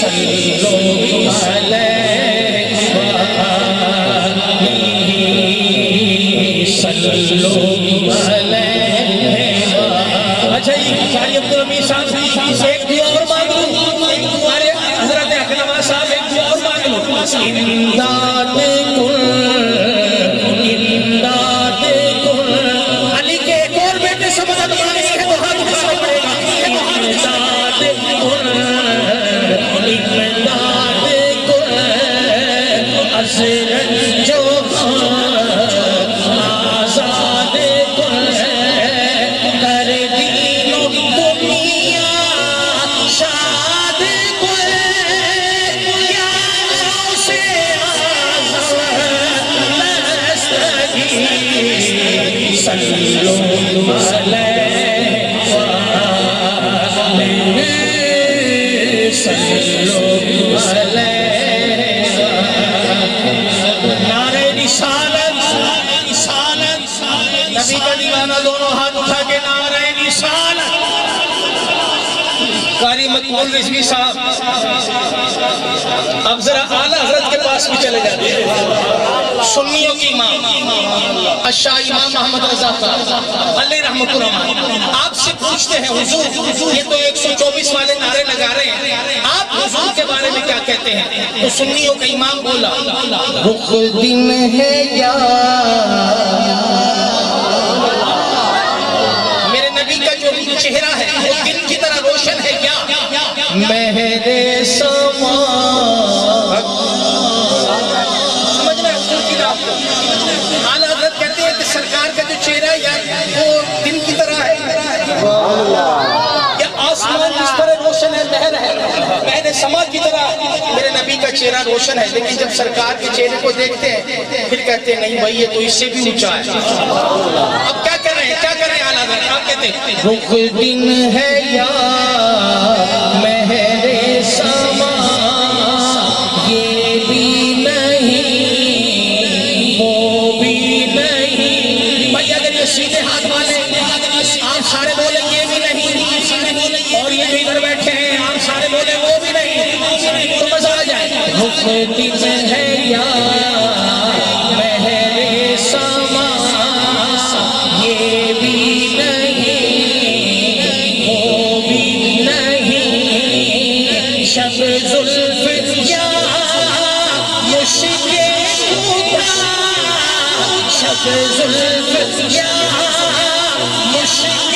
صلو علیہ صلو علیہ۔ اچھا یہ قاری عبدالحمید صاحب ایک دعا اور مانگ لوں، ہمارے حضرت اکرمہ صاحب ایک دعا اور مانگ لوں۔ امداد کن امداد کن، علی کے ایک اور بیٹے سے مدد مانگنی ہے تو ہاتھ اٹھانا پڑے گا۔ امداد کن امداد کن، ازرنجو آزاد کن، کر دین و دنیا شاد کن، یا سے آزادستگی صلو علیہ صلو علیہ۔ نعرہ رسالت، نبی کا دیوانہ دونوں ہاتھ اٹھا کے نعرہ رسالت۔ قاری مقبول رضوی صاحب اب ذرا اعلیٰ حضرت کے پاس بھی چلے جاتے ہیں، سنیوں کی امام الشاہ امام محمد رضا علیہ رحمۃ اللہ آپ سے پوچھتے ہیں حضور یہ تو 124 والے نعرے لگا رہے ہیں، آپ حضور کے بارے میں کیا کہتے ہیں؟ تو سنیوں کا امام بولا رخ دن ہے یا میرے نبی کا جو چہرہ ہے وہ دن کی طرح روشن ہے کیا؟ مہر سما سمجھ رہے حضور کی بات کو؟ اعلیٰ حضرت کہتے ہیں کہ سرکار کا جو چہرہ ہے وہ دن کی طرح ہے یا آسمان جس طرح روشن ہے مہر ہے، مہر سما کی طرح میرے نبی کا چہرہ روشن ہے، لیکن جب سرکار کے چہرے کو دیکھتے ہیں پھر کہتے ہیں نہیں بھائی یہ تو اس سے بھی اونچا ہے۔ اب کیا کر رہے ہیں کیا کر رہے ہیں اعلیٰ حضرت؟ آپ کہتے ہیں رخ دن ہے یا مہر سما، یہ بھی نہیں وہ بھی نہیں۔ بھائی اگر یہ سیدھے ہاتھ والے آپ سارے بولیں یہ بھی نہیں، اور یہ بھی ادھر بیٹھے ہیں آپ سارے بولیں وہ بھی نہیں، تو مزہ آ جائے۔ رخ دن ہے یا مہر سما، یہ بھی نہیں وہ بھی نہیں، شب زلف یا مشک خدا، شب زلف یا مشک